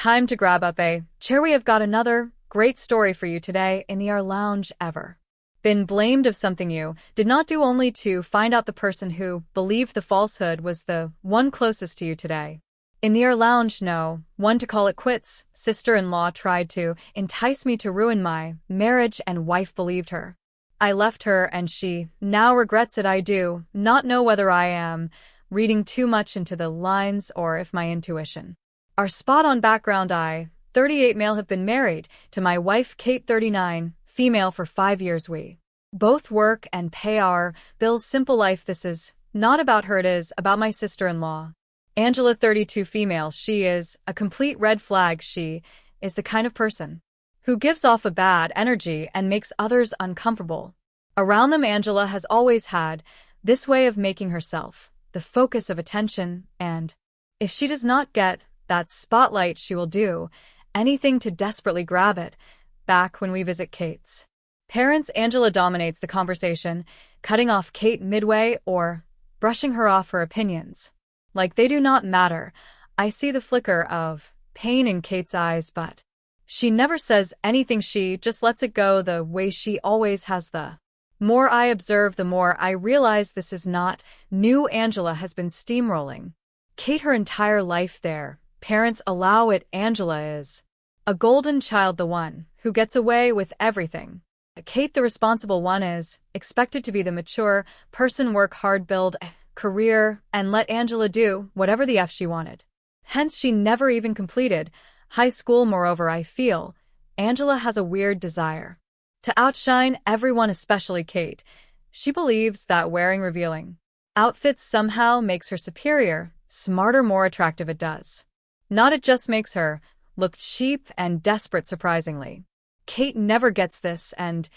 time to grab up a chair. We have got another great story for you today in the rLounge. Ever been blamed of something you did not do only to find out the person who believed the falsehood was the one closest to you today? In the rLounge, no one to call it quits. Sister-in-law tried to entice me to ruin my marriage and wife believed her. I left her and she now regrets it. I do not know whether I am reading too much into the lines or if my intuition are spot on. Background: I, 38 male, have been married to my wife Kate, 39 female, for 5 years. We both work and pay our bills. Simple life. This is not about her, it is about my sister-in-law Angela, 32 female. She is a complete red flag. She is the kind of person who gives off a bad energy and makes others uncomfortable around them. Angela has always had this way of making herself the focus of attention, and if she does not get that spotlight, she will do anything to desperately grab it. Back when we visit Kate's parents, Angela dominates the conversation, cutting off Kate midway or brushing her off her opinions like they do not matter. I see the flicker of pain in Kate's eyes, but she never says anything. She just lets it go the way she always has. The more I observe, the more I realize this is not new. Angela has been steamrolling Kate her entire life. Their parents allow it. Angela is a golden child, the one who gets away with everything. Kate, the responsible one, is expected to be the mature person, work hard, build a career, and let Angela do whatever the F she wanted. Hence, she never even completed high school. Moreover, I feel Angela has a weird desire to outshine everyone, especially Kate. She believes that wearing revealing outfits somehow makes her superior, smarter, more attractive. It does not. It just makes her look cheap and desperate. Surprisingly, Kate never gets this, and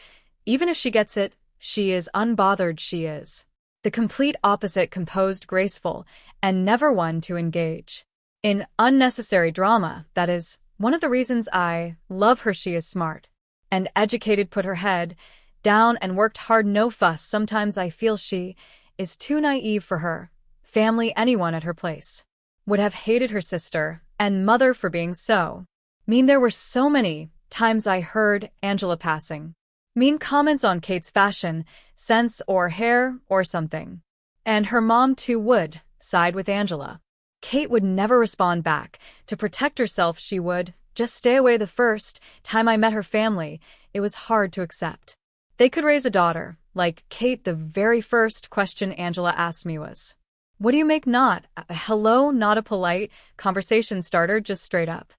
even if she gets it, she is unbothered. She is the complete opposite, composed, graceful, and never one to engage in unnecessary drama. That is one of the reasons I love her. She is smart and educated, put her head down, and worked hard. No fuss. Sometimes I feel she is too naive for her family. Anyone at her place would have hated her sister and mother for being so mean. There were so many times I heard Angela passing mean comments on Kate's fashion sense or hair or something, and her mom too would side with Angela. Kate would never respond back. To protect herself, she would just stay away. The first time I met her family, it was hard to accept they could raise a daughter like Kate. The very first question Angela asked me was, "What do you make?" Not a hello, not a polite conversation starter, just straight up,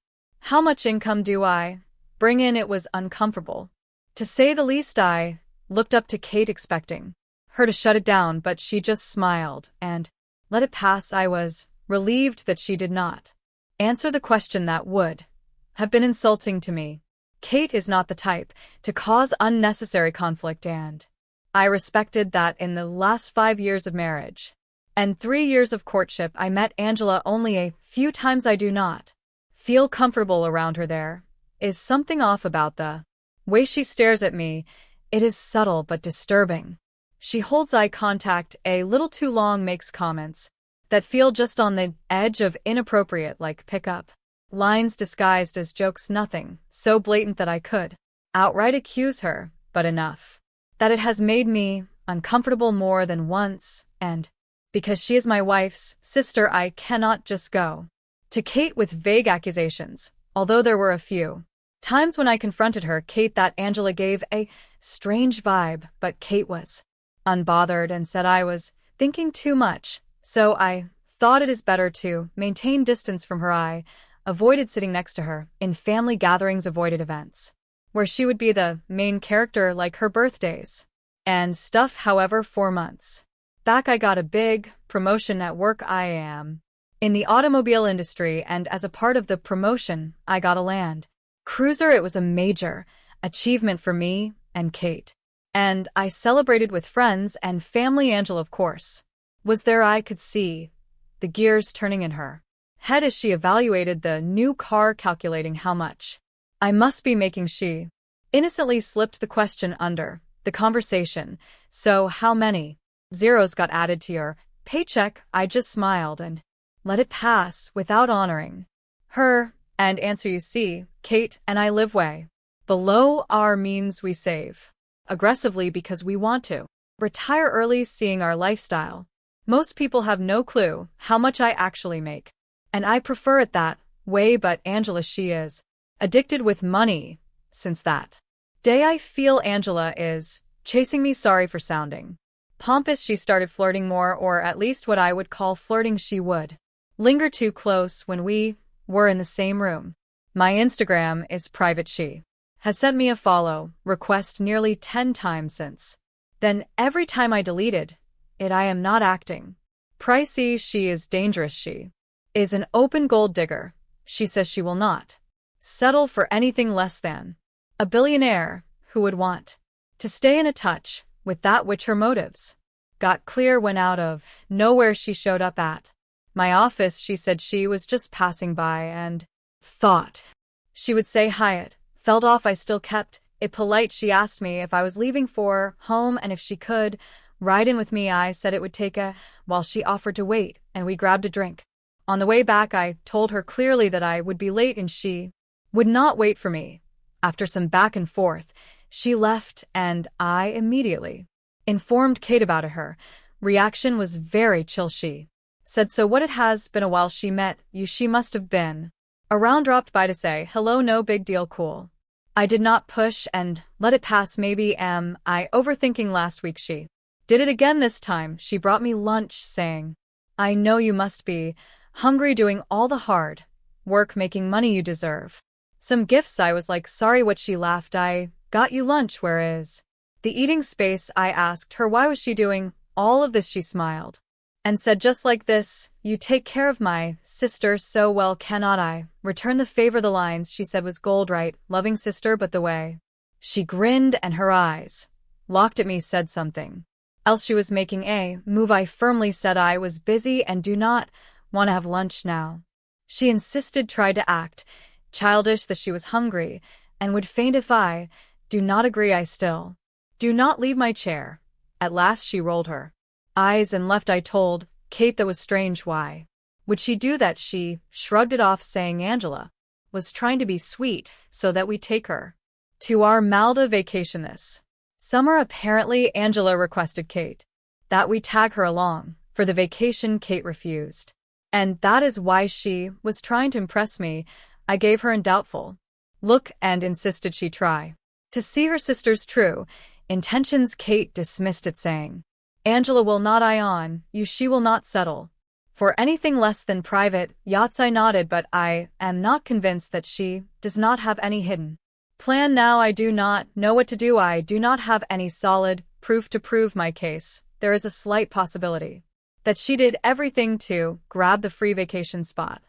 "How much income do I bring in?" It was uncomfortable, to say the least. I looked up to Kate, expecting her to shut it down, but she just smiled and let it pass. I was relieved that she did not answer the question. That would have been insulting to me. Kate is not the type to cause unnecessary conflict, and I respected that. In the last 5 years of marriage and 3 years of courtship, I met Angela only a few times. I do not feel comfortable around her. There is something off about the way she stares at me. It is subtle but disturbing. She holds eye contact a little too long, makes comments that feel just on the edge of inappropriate, like pickup lines disguised as jokes. Nothing so blatant that I could outright accuse her, but enough that it has made me uncomfortable more than once, and because she is my wife's sister, I cannot just go to Kate with vague accusations, although there were a few times when I confronted her. Kate, that Angela gave a strange vibe, but Kate was unbothered and said I was thinking too much, so I thought it is better to maintain distance from her. I avoided sitting next to her in family gatherings, avoided events where she would be the main character, like her birthdays and stuff. However, 4 months back, I got a big promotion at work. I am in the automobile industry, and as a part of the promotion, I got a Land Cruiser. It was a major achievement for me and Kate, and I celebrated with friends and family. Angela, of course, was there. I could see the gears turning in her head as she evaluated the new car, calculating how much I must be making. She innocently slipped the question under the conversation, "So how many zeros got added to your paycheck?" I just smiled and let it pass without honoring her And answer you see, Kate and I live way below our means we save aggressively because we want to retire early seeing our lifestyle. Most people have no clue how much I actually make. And I prefer it that way, but Angela, she is addicted with money since that day I feel Angela is chasing me. Sorry for sounding pompous. She started flirting more, or at least what I would call flirting. She would linger too close when we were in the same room. My Instagram is private. She has sent me a follow request nearly 10 times since then. Every time I deleted it, I am not acting pricey. She is dangerous. She is an open gold digger. She says she will not settle for anything less than a billionaire who would want to stay in a touch with that which her motives got clear when out of nowhere she showed up at my office. She said she was just passing by and thought she would say hi. It felt off. I still kept it polite. She asked me if I was leaving for home and if she could ride in with me. I said it would take a while. She offered to wait, and we grabbed a drink. On the way back, I told her clearly that I would be late and she would not wait for me. After some back and forth, she left, and I immediately informed Kate about it. Her reaction was very chill. She said, "So what? It has been a while. She met you. She must have been around, dropped by to say hello. No big deal. Cool." I did not push and let it pass. Maybe am I overthinking? Last week she did it again. This time she brought me lunch, saying, "I know you must be hungry doing all the hard work making money. You deserve some gifts." I was like, "Sorry." What? She laughed. "I got you lunch. Where is the eating space?" I asked her why was she doing all of this. She smiled and said, "Just like this, you take care of my sister so well. Cannot I return the favor?" The lines she said was gold, right? Loving sister, but the way she grinned and her eyes locked at me said something else. She was making a move. I firmly said I was busy and do not want to have lunch now. She insisted, tried to act childish, that she was hungry and would faint if I do not agree. I still do not leave my chair. At last she rolled her eyes and left. I told Kate that was strange. Why would she do that? She shrugged it off, saying Angela was trying to be sweet so that we take her to our Maldives vacation this summer. Apparently, Angela requested Kate that we tag her along for the vacation. Kate refused, and that is why she was trying to impress me. I gave her a doubtful look and insisted she try to see her sister's true intentions. Kate dismissed it, saying, "Angela will not eye on you. She will not settle for anything less than private yachts." I nodded, but I am not convinced that she does not have any hidden plan now. I do not know what to do. I do not have any solid proof to prove my case. There is a slight possibility that she did everything to grab the free vacation spot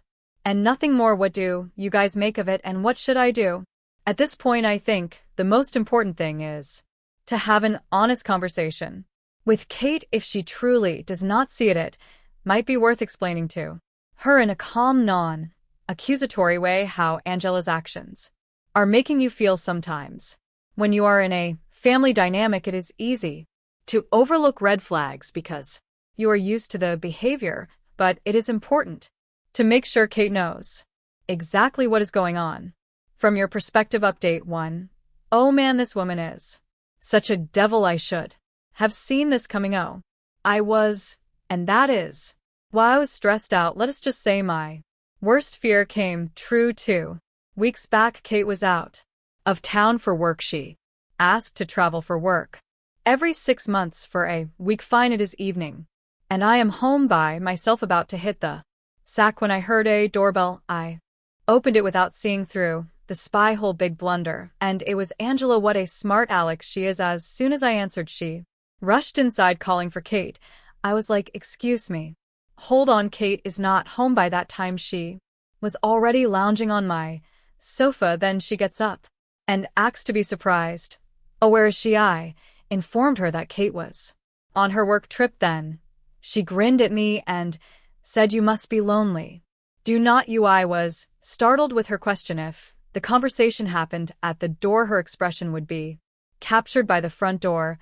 and nothing more. What do you guys make of it, and what should I do? At this point, I think the most important thing is to have an honest conversation with Kate. If she truly does not see it, it might be worth explaining to her in a calm, non-accusatory way how Angela's actions are making you feel. Sometimes, when you are in a family dynamic, it is easy to overlook red flags because you are used to the behavior, but it is important to make sure Kate knows exactly what is going on. From your perspective, update 1. Oh man, this woman is such a devil. I should have seen this coming. Oh, I was, and that is why I was stressed out. Let us just say my worst fear came true 2 weeks back. Kate was out of town for work. She asked to travel for work every 6 months for a week. Fine, it is evening, and I am home by myself about to hit the sack when I heard a doorbell. I opened it without seeing through the spy hole. Big blunder, and it was Angela. What a smart Alex she is. As soon as I answered, she rushed inside calling for Kate. I was like, "Excuse me. Hold on, Kate is not home." By that time, she was already lounging on my sofa. Then she gets up and acts to be surprised. "Oh, where is she?" I informed her that Kate was on her work trip. Then she grinned at me and said, "You must be lonely. Do not you?" I was startled with her question. If the conversation happened at the door, her expression would be captured by the front door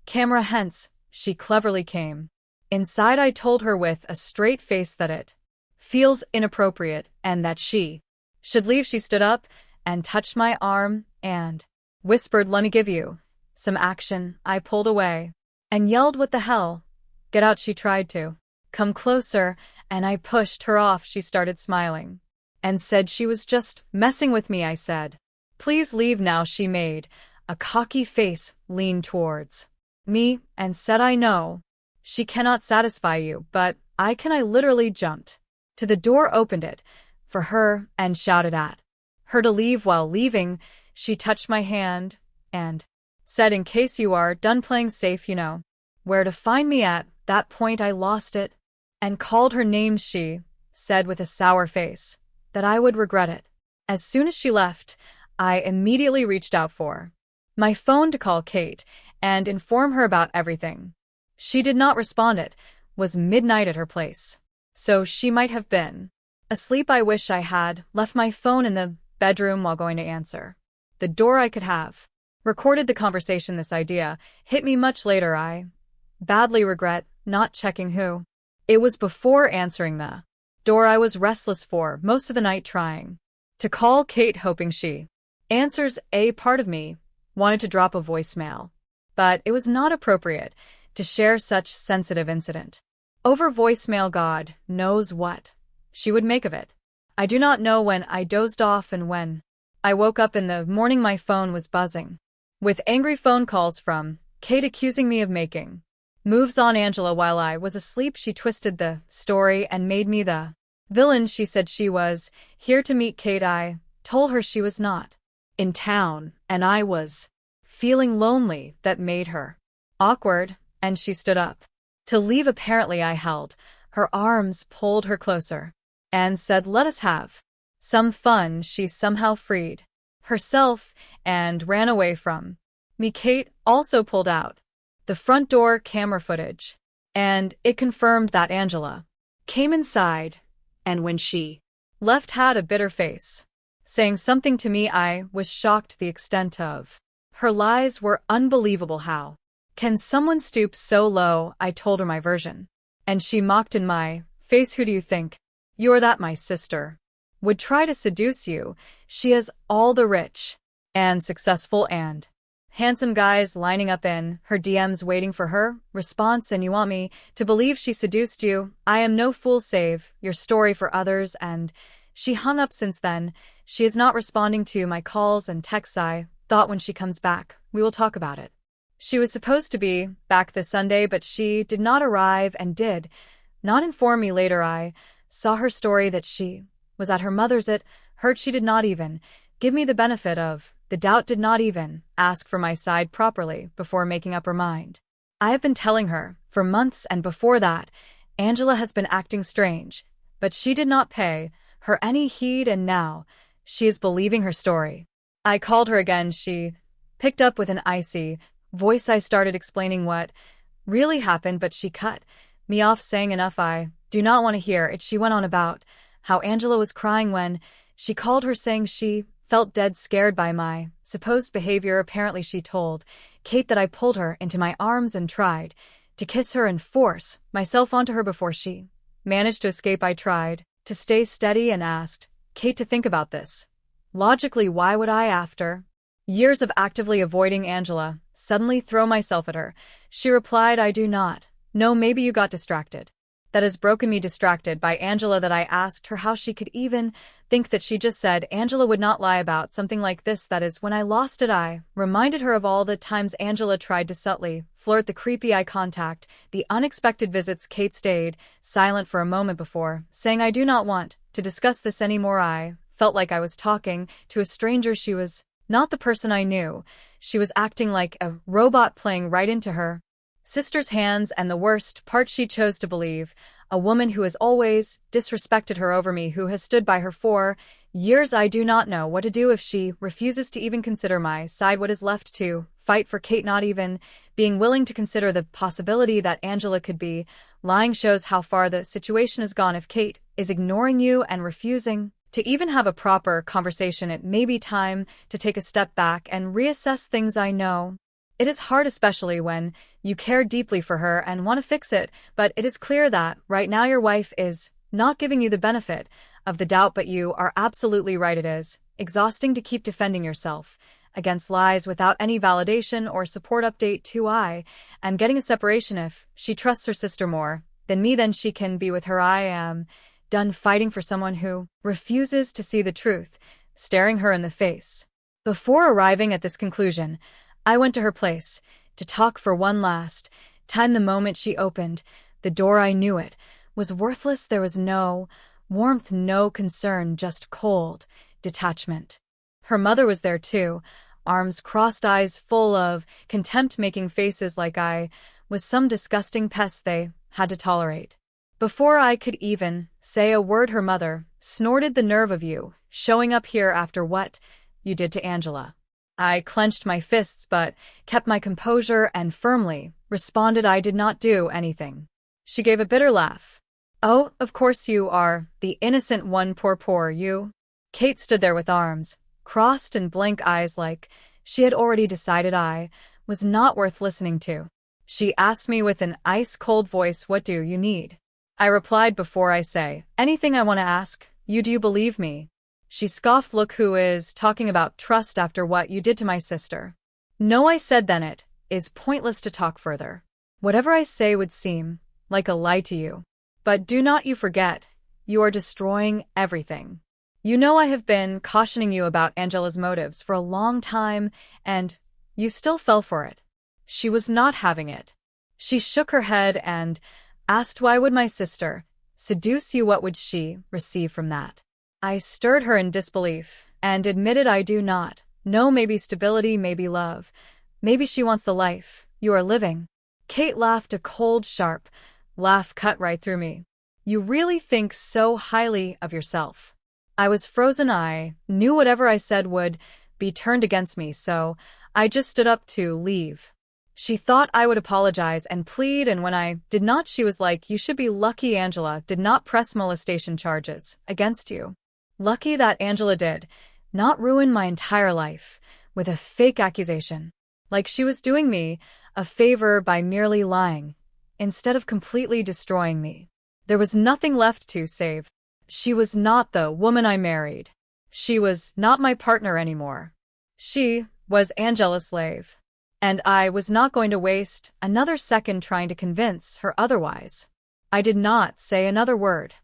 camera. Hence, she cleverly came inside. I told her with a straight face that it feels inappropriate and that she should leave, she stood up and touched my arm and whispered, "Let me give you some action." I pulled away and yelled, "What the hell? Get out." She tried to come closer, and I pushed her off. She started smiling and said she was just messing with me. I said, "Please leave now." She made a cocky face, leaned towards me, and said, "I know she cannot satisfy you, but I can." I literally jumped to the door, opened it for her, and shouted at her to leave. While leaving, she touched my hand and said, "In case you are done playing safe, you know where to find me." At that point, I lost it and called her names. She said with a sour face that I would regret it. As soon as she left, I immediately reached out for my phone to call Kate and inform her about everything. She did not respond. It was midnight at her place, so she might have been asleep. I wish I had left my phone in the bedroom while going to answer the door. I could have recorded the conversation. This idea hit me much later. I badly regret not checking who it was before answering the door. I was restless for most of the night, trying to call Kate, hoping she answers. A part of me wanted to drop a voicemail, but it was not appropriate to share such sensitive incident over voicemail. God knows what she would make of it. I do not know when I dozed off, and when I woke up in the morning, my phone was buzzing with angry phone calls from Kate accusing me of making moves on Angela while I was asleep. She twisted the story and made me the villain. She said she was here to meet Kate. I told her she was not in town, and I was feeling lonely. That made her awkward, and she stood up to leave. Apparently, I held her arms, pulled her closer, and said, "Let us have some fun." She somehow freed herself and ran away from me. Kate also pulled out the front door camera footage, and it confirmed that Angela came inside, and when she left had a bitter face, saying something to me. I was shocked. The extent of her lies were unbelievable. How can someone stoop so low? I told her my version, and she mocked in my face. "Who do you think you're that my sister would try to seduce you? She has all the rich and successful and handsome guys lining up in her DMs waiting for her response, and you want me to believe she seduced you? I am no fool. Save your story for others." And she hung up. Since then, she is not responding to my calls and texts. I thought when she comes back, we will talk about it. She was supposed to be back this Sunday, but she did not arrive and did not inform me. Later, I saw her story that she was at her mother's. It hurt. She did not even give me the benefit of the doubt, did not even ask for my side properly before making up her mind. I have been telling her for months, and before that, Angela has been acting strange, but she did not pay her any heed, and now she is believing her story. I called her again. She picked up with an icy voice. I started explaining what really happened, but she cut me off, saying, "Enough, I do not want to hear it." She went on about how Angela was crying when she called her, saying she felt dead scared by my supposed behavior. Apparently, she told Kate that I pulled her into my arms and tried to kiss her and force myself onto her before she managed to escape. I tried to stay steady and asked Kate to think about this logically. Why would I, after years of actively avoiding Angela, suddenly throw myself at her? She replied, "I do not know. Maybe you got distracted." That has broken me. Distracted by Angela. That I asked her how she could even think that. She just said Angela would not lie about something like this. That is when I lost it. I reminded her of all the times Angela tried to subtly flirt, the creepy eye contact, the unexpected visits. Kate stayed silent for a moment before saying, "I do not want to discuss this anymore." I felt like I was talking to a stranger. She was not the person I knew. She was acting like a robot, playing right into her sister's hands, and the worst part, she chose to believe a woman who has always disrespected her over me, who has stood by her for years. I do not know what to do if she refuses to even consider my side. What is left to fight for? Kate not even being willing to consider the possibility that Angela could be lying shows how far the situation has gone. If Kate is ignoring you and refusing to even have a proper conversation, it may be time to take a step back and reassess things. I know it is hard, especially when you care deeply for her and want to fix it, but it is clear that right now your wife is not giving you the benefit of the doubt, but you are absolutely right, it is exhausting to keep defending yourself against lies without any validation or support. Update 2. I am getting a separation. If she trusts her sister more than me, then she can be with her. I am done fighting for someone who refuses to see the truth staring her in the face. Before arriving at this conclusion, I went to her place to talk for one last time. The moment she opened the door, I knew it was worthless. There was no warmth, no concern, just cold detachment. Her mother was there too, arms crossed, eyes full of contempt, making faces like I was some disgusting pest they had to tolerate. Before I could even say a word, her mother snorted, "The nerve of you, showing up here after what you did to Angela." I clenched my fists but kept my composure and firmly responded, "I did not do anything." She gave a bitter laugh. "Oh, of course you are the innocent one, poor you." Kate stood there with arms crossed and blank eyes, like she had already decided I was not worth listening to. She asked me with an ice-cold voice, "What do you need?" I replied, "Before I say anything, I want to ask you, do you believe me?" She scoffed, "Look, who is talking about trust after what you did to my sister?" "No," I said, "then it is pointless to talk further. Whatever I say would seem like a lie to you. But do not you forget, you are destroying everything. You know I have been cautioning you about Angela's motives for a long time, and you still fell for it." She was not having it. She shook her head and asked, "Why would my sister seduce you? What would she receive from that?" I stirred her in disbelief and admitted, "I do not know. Maybe stability, maybe love. Maybe she wants the life you are living." Kate laughed, a cold, sharp laugh cut right through me. "You really think so highly of yourself?" I was frozen. I knew whatever I said would be turned against me, so I just stood up to leave. She thought I would apologize and plead, and when I did not, she was like, "You should be lucky Angela did not press molestation charges against you. Lucky that Angela did not ruin my entire life with a fake accusation. Like she was doing me a favor by merely lying, instead of completely destroying me. There was nothing left to save. She was not the woman I married. She was not my partner anymore. She was Angela's slave. And I was not going to waste another second trying to convince her otherwise." I did not say another word.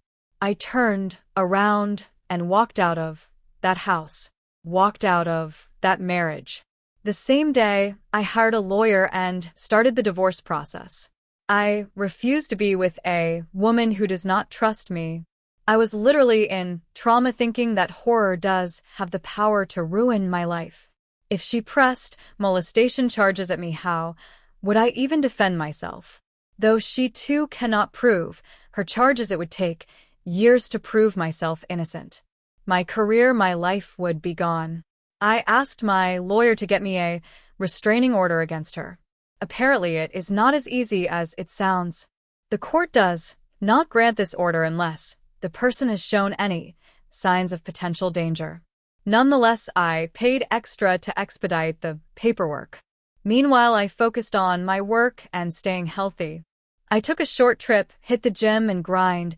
I turned around and walked out of that house, walked out of that marriage. The same day, I hired a lawyer and started the divorce process. I refused to be with a woman who does not trust me. I was literally in trauma, thinking that horror does have the power to ruin my life. If she pressed molestation charges at me, how would I even defend myself? Though she too cannot prove her charges, it would take years to prove myself innocent. My career, my life would be gone. I asked my lawyer to get me a restraining order against her. Apparently, it is not as easy as it sounds. The court does not grant this order unless the person has shown any signs of potential danger. Nonetheless, I paid extra to expedite the paperwork. Meanwhile, I focused on my work and staying healthy. I took a short trip, hit the gym, and grind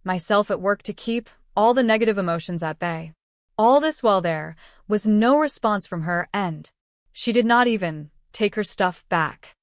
myself at work to keep all the negative emotions at bay. All this while there was no response from her end. She did not even take her stuff back.